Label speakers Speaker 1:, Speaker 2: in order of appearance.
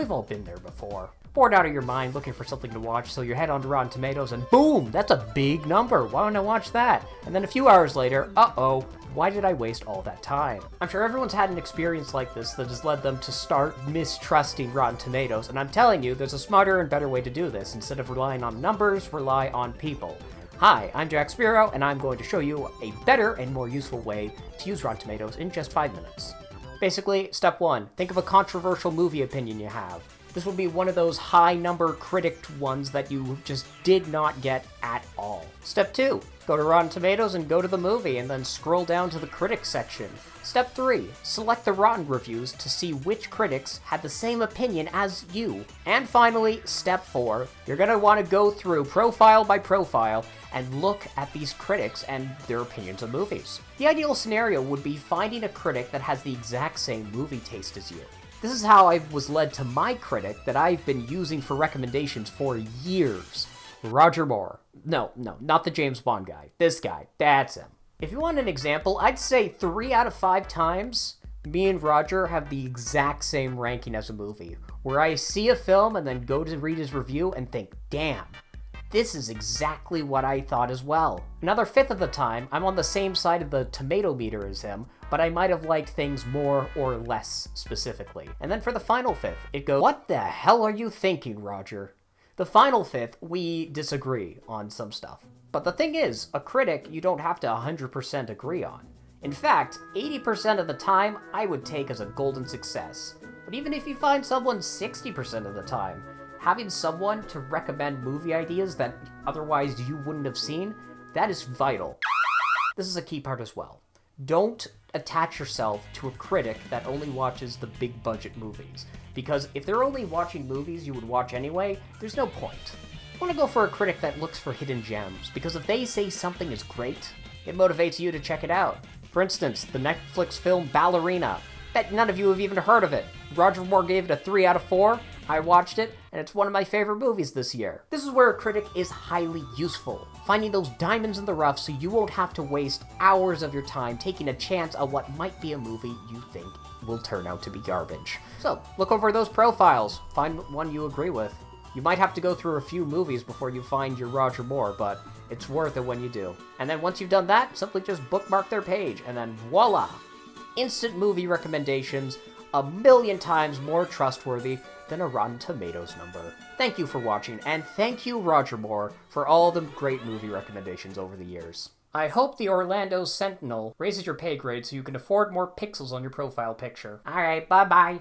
Speaker 1: We've all been there before. Bored out of your mind looking for something to watch, so you head on to Rotten Tomatoes and boom, that's a big number. Why don't I watch that? And then a few hours later, uh-oh, why did I waste all that time? I'm sure everyone's had an experience like this that has led them to start mistrusting Rotten Tomatoes, and I'm telling you, there's a smarter and better way to do this. Instead of relying on numbers, rely on people. Hi, I'm Jack Spiro, and I'm going to show you a better and more useful way to use Rotten Tomatoes in just 5 minutes. Basically, step 1, think of a controversial movie opinion you have. This will be one of those high-number critic ones that you just did not get at all. Step 2, go to Rotten Tomatoes and go to the movie, and then scroll down to the critics section. Step 3, select the Rotten reviews to see which critics had the same opinion as you. And finally, step 4, you're going to want to go through profile by profile and look at these critics and their opinions of movies. The ideal scenario would be finding a critic that has the exact same movie taste as you. This is how I was led to my critic that I've been using for recommendations for years. Roger Moore. No, not the James Bond guy. This guy. That's him. If you want an example, I'd say 3 out of 5 times, me and Roger have the exact same ranking as a movie, where I see a film and then go to read his review and think, damn, this is exactly what I thought as well. Another 5th of the time, I'm on the same side of the tomato meter as him, but I might have liked things more or less specifically. And then for the final 5th, it goes, what the hell are you thinking, Roger? The final 5th, we disagree on some stuff. But the thing is, a critic you don't have to 100% agree on. In fact, 80% of the time, I would take as a golden success. But even if you find someone 60% of the time, having someone to recommend movie ideas that otherwise you wouldn't have seen, that is vital. This is a key part as well. Don't attach yourself to a critic that only watches the big budget movies. Because if they're only watching movies you would watch anyway, there's no point. I want to go for a critic that looks for hidden gems, because if they say something is great, it motivates you to check it out. For instance, the Netflix film Ballerina. Bet none of you have even heard of it. Roger Moore gave it a 3 out of 4. I watched it, and it's one of my favorite movies this year. This is where a critic is highly useful, finding those diamonds in the rough so you won't have to waste hours of your time taking a chance on what might be a movie you think will turn out to be garbage. So, look over those profiles, find one you agree with. You might have to go through a few movies before you find your Roger Moore, but it's worth it when you do. And then once you've done that, simply just bookmark their page, and then voila! Instant movie recommendations, 1,000,000 times more trustworthy than a Rotten Tomatoes number. Thank you for watching, and thank you, Roger Moore, for all the great movie recommendations over the years. I hope the Orlando Sentinel raises your pay grade so you can afford more pixels on your profile picture. Alright, bye-bye.